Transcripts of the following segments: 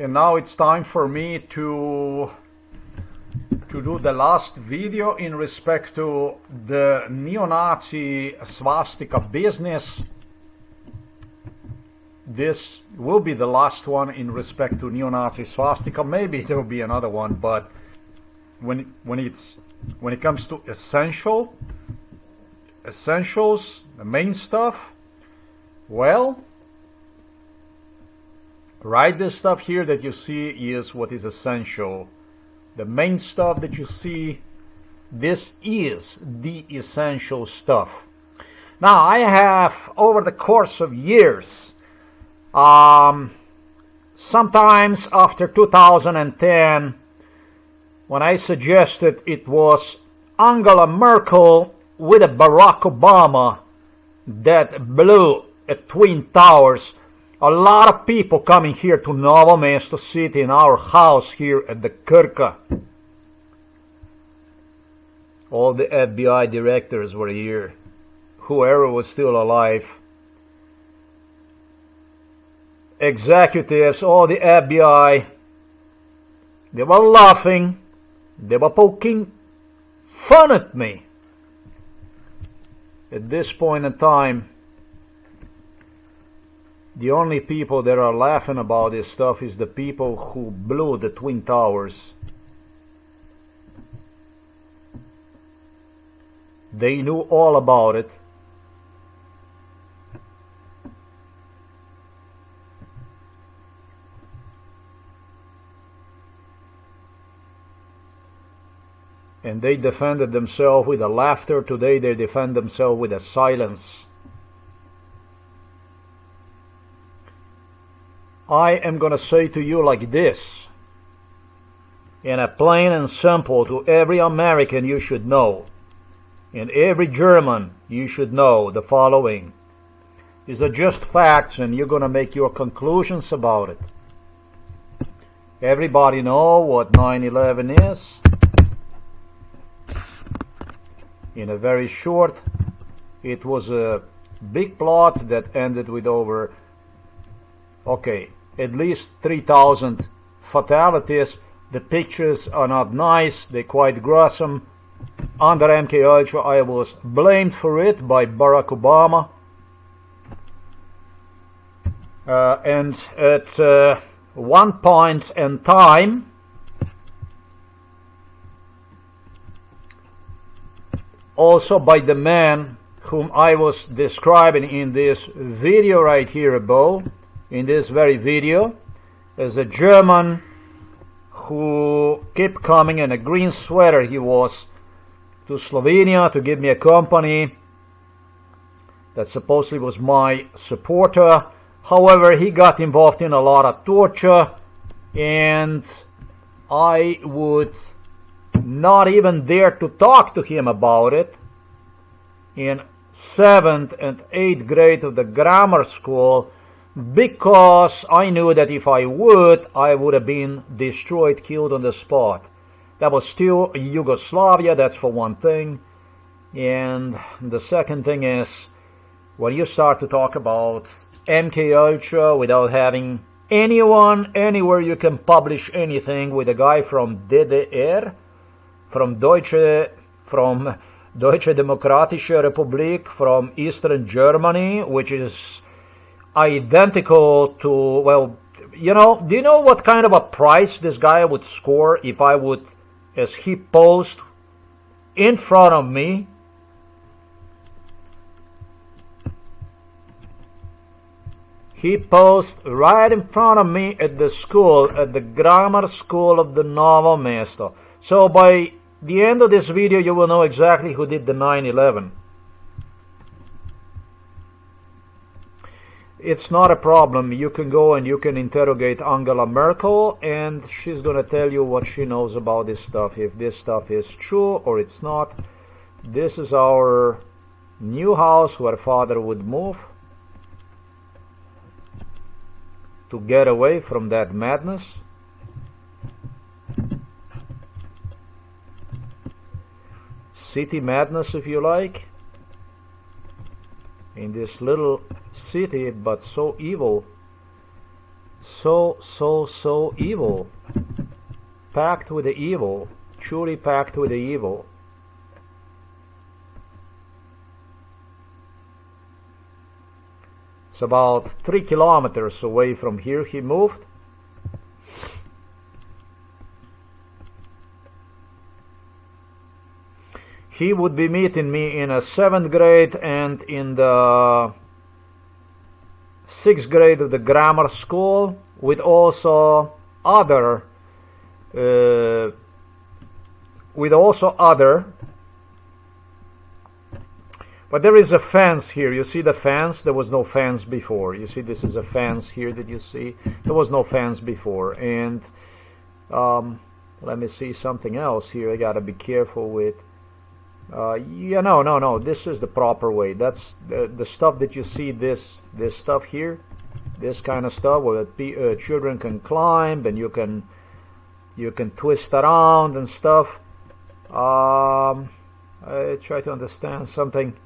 And now it's time for me to do the last video in respect to the neo-Nazi swastika business. This will be the last one in respect to neo-Nazi swastika. Maybe there will be another one, but when it comes to essentials, the main stuff, well, right, this stuff here that you see is what is essential. The main stuff that you see, this is the essential stuff. Now, I have, over the course of years, sometimes after 2010, when I suggested it was Angela Merkel with a Barack Obama that blew at Twin Towers, a lot of people coming here to Novo Mesto City in our house here at the Krka. All the FBI directors were here, whoever was still alive. Executives, all the FBI, they were laughing, they were poking fun at me. At this point in time, the only people that are laughing about this stuff is the people who blew the Twin Towers. They knew all about it. And they defended themselves with a laughter. Today they defend themselves with a silence. I am going to say to you like this, in a plain and simple, to every American you should know, and every German you should know the following. These are just facts and you're going to make your conclusions about it. Everybody know what 9/11 is. In a very short, it was a big plot that ended with over, at least 3,000 fatalities. The pictures are not nice, they're quite gruesome. Under MK Ultra, I was blamed for it by Barack Obama. And at one point in time, also by the man whom I was describing in this video right here above, in this very video, as a German who kept coming in a green sweater. He was to Slovenia to give me a company that supposedly was my supporter. However, he got involved in a lot of torture, and I would not even dare to talk to him about it. In 7th and 8th grade of the grammar school, because I knew that if I would have been destroyed, killed on the spot. That was still Yugoslavia, that's for one thing. And the second thing is, when you start to talk about MK Ultra without having anyone, anywhere you can publish anything with a guy from DDR, from Deutsche Demokratische Republik, from Eastern Germany, which is identical to, well, you know, do you know what kind of a price this guy would score if I would, as he posed in front of me, he posed right in front of me at the school, at the grammar school of the Novo Mesto. So by the end of this video, you will know exactly who did the 9/11. It's not a problem. You can go and you can interrogate Angela Merkel, and she's going to tell you what she knows about this stuff, if this stuff is true or it's not. This is our new house where father would move to get away from that madness. City madness, if you like. In this little city, but so evil. So evil. Packed with the evil. Truly packed with the evil. It's about 3 kilometers away from here he moved. He would be meeting me in a 7th grade and in the 6th grade of the grammar school, with also other but there is a fence here. You see the fence? There was no fence before. You see, this is a fence here that you see. There was no fence before. And let me see something else here. I gotta be careful with. Yeah, no. This is the proper way. That's the stuff that you see. This stuff here, this kind of stuff where children can climb and you can twist around and stuff. I try to understand something.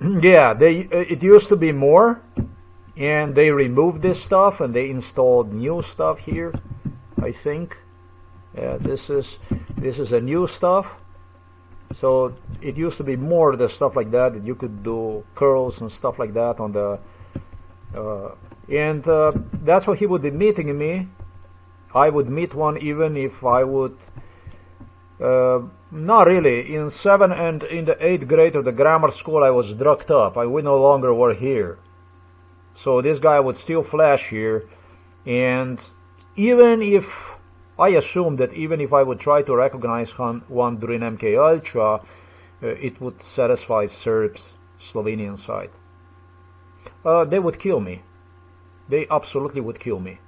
Yeah, it used to be more, and they removed this stuff and they installed new stuff here. I think. Yeah, this is a new stuff. So it used to be more the stuff like that you could do curls and stuff like that on the and that's what he would be meeting me. I would meet one even if I would not really. In 7th and in the 8th grade of the grammar school I was drugged up. We no longer were here. So this guy would still flash here, and even if I assume that even if I would try to recognize one during MK Ultra, it would satisfy Serbs' Slovenian side. They would kill me. They absolutely would kill me.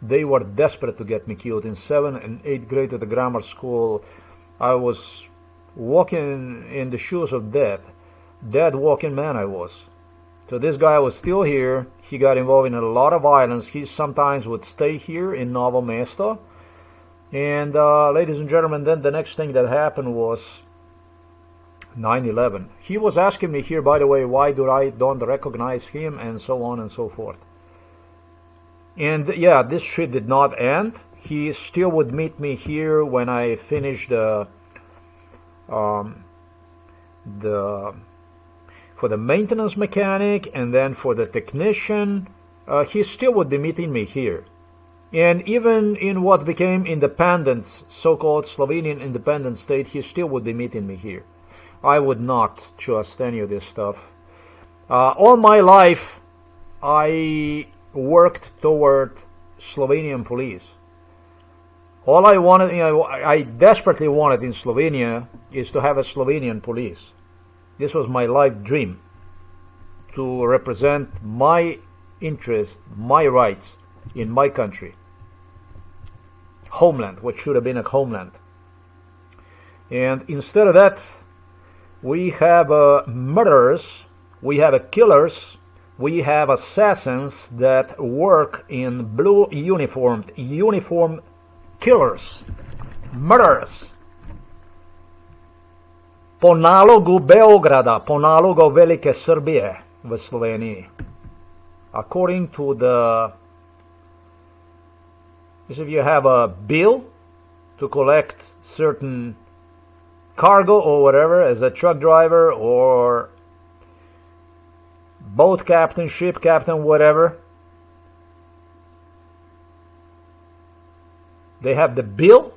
They were desperate to get me killed. In 7th and 8th grade of the grammar school, I was walking in the shoes of death. Dead walking man I was. So this guy was still here. He got involved in a lot of violence. He sometimes would stay here in Novo Mesto. And ladies and gentlemen, then the next thing that happened was 9/11. He was asking me here, by the way, why don't recognize him, and so on and so forth. And yeah, this shit did not end. He still would meet me here when I finished for the maintenance mechanic, and then for the technician. He still would be meeting me here. And even in what became independence, so-called Slovenian independent state, he still would be meeting me here. I would not trust any of this stuff. All my life, I worked toward Slovenian police. All I wanted, I desperately wanted in Slovenia is to have a Slovenian police. This was my life dream, to represent my interests, my rights in my country. Homeland, what should have been a homeland. And instead of that, we have murderers, we have killers, we have assassins that work in blue uniform killers, murderers. Po nalogu Beograda, po nalogu Velike Srbije v Sloveniji. According to if you have a bill to collect certain cargo or whatever as a truck driver or boat captain, ship captain, whatever, they have the bill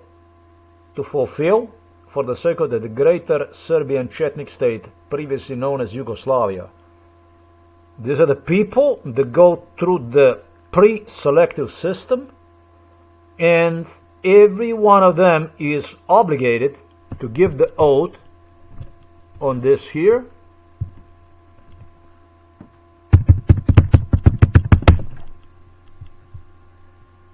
to fulfill for the sake of the greater Serbian Chetnik state, previously known as Yugoslavia. These are the people that go through the pre-selective system, and every one of them is obligated to give the oath on this here.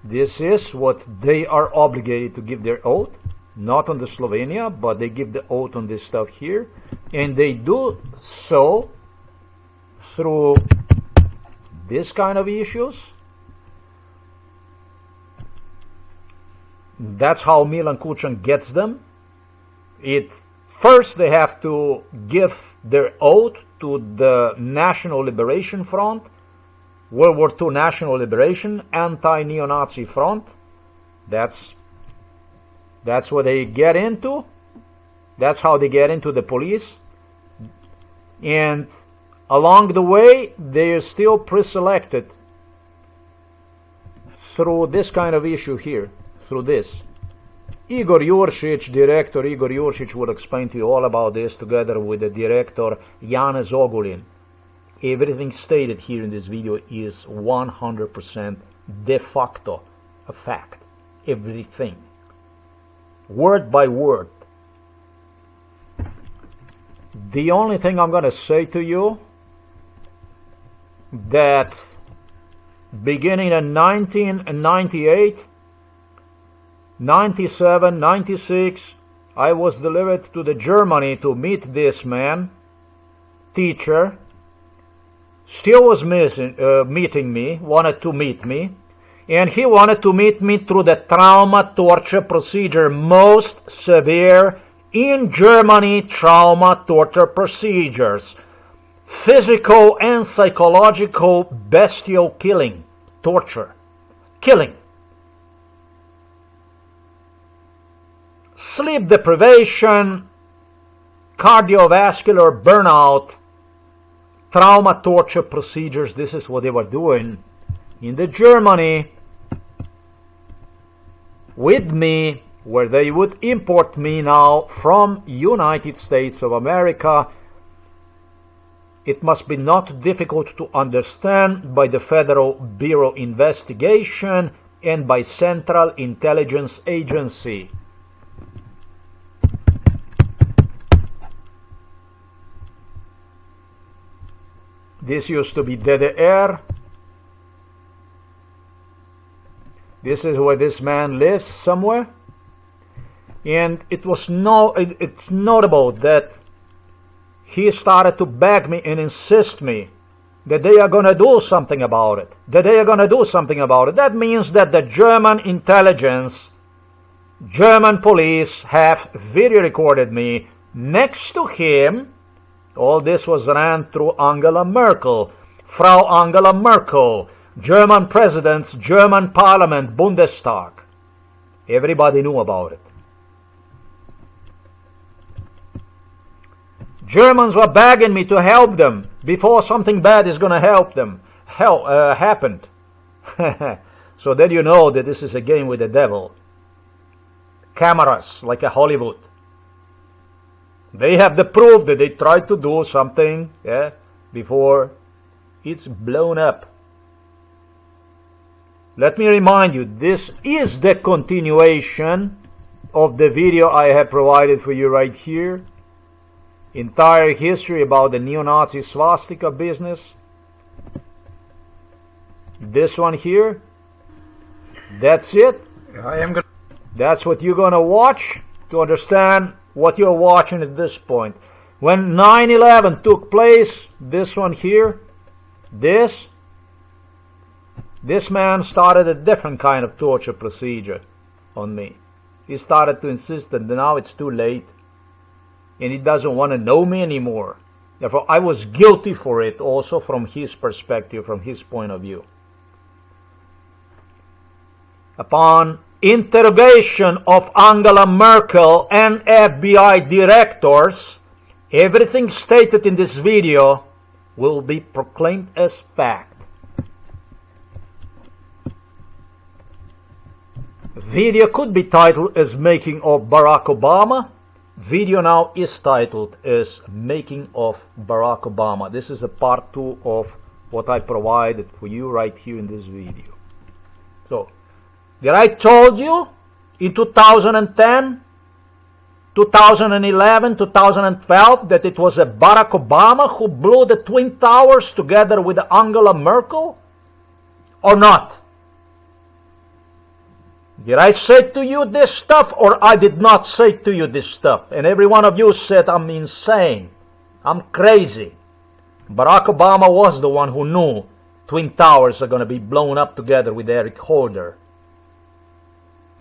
This is what they are obligated to give their oath, not on the Slovenia, but they give the oath on this stuff here, and they do so through this kind of issues. That's how Milan Kučan gets them. First they have to give their oath to the National Liberation Front, World War II National Liberation, Anti-Neo-Nazi Front. That's what they get into. That's how they get into the police. And along the way, they are still pre-selected through this kind of issue here, through this. Igor Juršić, director Igor Juršić, will explain to you all about this together with the director Janez Ogulin. Everything stated here in this video is 100% de facto a fact. Everything. Word by word. The only thing I'm going to say to you, that beginning in 1998, 97, 96, I was delivered to the Germany to meet this man, teacher. Still was meeting me, wanted to meet me, and he wanted to meet me through the trauma torture procedure, most severe in Germany trauma torture procedures. Physical and psychological bestial killing, torture, killing. Sleep deprivation, cardiovascular burnout, trauma torture procedures. This is what they were doing in the Germany with me, where they would import me now from United States of America. It must be not difficult to understand by the Federal Bureau Investigation and by Central Intelligence Agency. This used to be DDR. This is where this man lives somewhere. And it's notable that he started to beg me and insist me that they are going to do something about it. That means that the German intelligence, German police have video recorded me next to him. All this was ran through Angela Merkel, Frau Angela Merkel, German presidents, German parliament, Bundestag. Everybody knew about it. Germans were begging me to help them before something bad is going to happened. So then you know that this is a game with the devil. Cameras, like a Hollywood. They have the proof that they tried to do something, before it's blown up. Let me remind you, this is the continuation of the video I have provided for you right here. Entire history about the neo-Nazi swastika business. This one here. That's it. That's what you're gonna watch to understand what you're watching at this point. When 9/11 took place, this one here, this man started a different kind of torture procedure on me. He started to insist that now it's too late and he doesn't want to know me anymore. Therefore, I was guilty for it also from his perspective, from his point of view. Upon interrogation of Angela Merkel and FBI directors, everything stated in this video will be proclaimed as fact. Video could be titled as Making of Barack Obama. Video now is titled as Making of Barack Obama. This is a part 2 of what I provided for you right here in this video. So, did I told you in 2010, 2011, 2012 that it was a Barack Obama who blew the Twin Towers together with Angela Merkel? Or not? Did I say to you this stuff or I did not say to you this stuff? And every one of you said I'm insane. I'm crazy. Barack Obama was the one who knew Twin Towers are going to be blown up together with Eric Holder.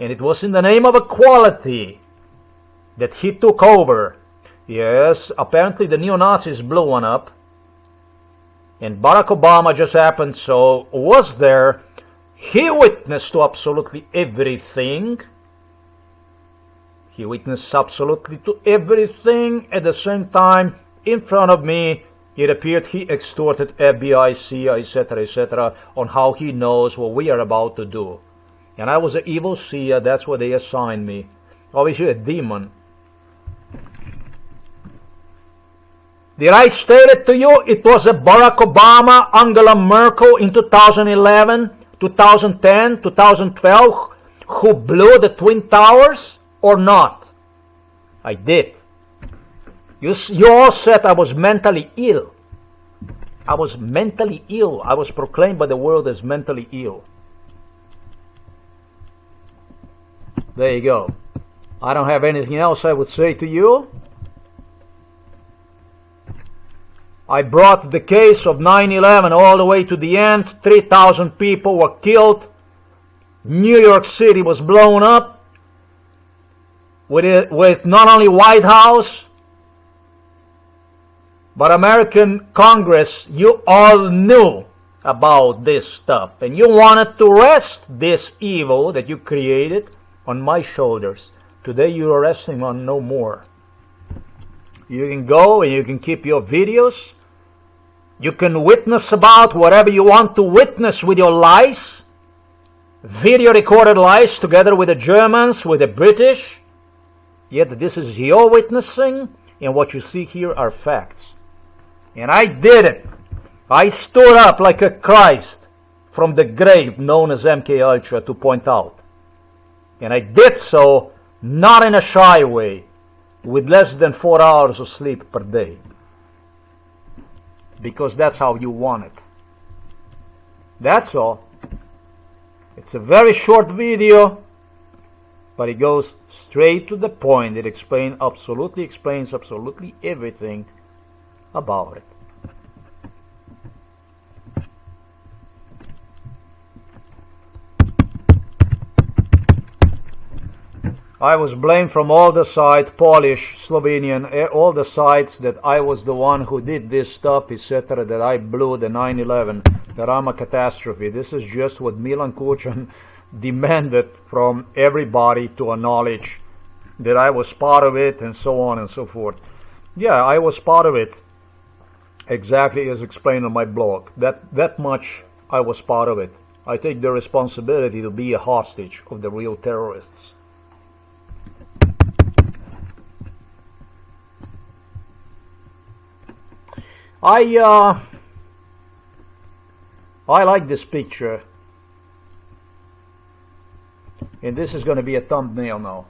And it was in the name of equality that he took over. Yes, apparently the neo-Nazis blew one up. and Barack Obama just happened so was there. He witnessed to absolutely everything. He witnessed absolutely to everything. At the same time, in front of me, it appeared he extorted FBI, CIA, etc., on how he knows what we are about to do. And I was an evil seer, that's what they assigned me. Obviously a demon. Did I state it to you? It was a Barack Obama, Angela Merkel in 2011, 2010, 2012 who blew the Twin Towers or not? I did. You all said I was mentally ill. I was mentally ill. I was proclaimed by the world as mentally ill. There you go. I don't have anything else I would say to you. I brought the case of 9/11 all the way to the end. 3,000 people were killed. New York City was blown up with not only White House, but American Congress. You all knew about this stuff, and you wanted to rest this evil that you created on my shoulders. Today you are resting on no more. You can go and you can keep your videos. You can witness about whatever you want to witness with your lies. Video recorded lies together with the Germans, with the British. Yet this is your witnessing, and what you see here are facts. And I did it. I stood up like a Christ from the grave known as MK Ultra to point out. And I did so not in a shy way, with less than 4 hours of sleep per day. Because that's how you want it. That's all. It's a very short video, but it goes straight to the point. It explains absolutely everything about it. I was blamed from all the sides, Polish, Slovenian, all the sides, that I was the one who did this stuff, etc., that I blew the 9/11, that I'm a catastrophe. This is just what Milan Kučan demanded from everybody to acknowledge that I was part of it, and so on and so forth. Yeah, I was part of it, exactly as explained on my blog. That much I was part of it. I take the responsibility to be a hostage of the real terrorists. I like this picture, and this is going to be a thumbnail now.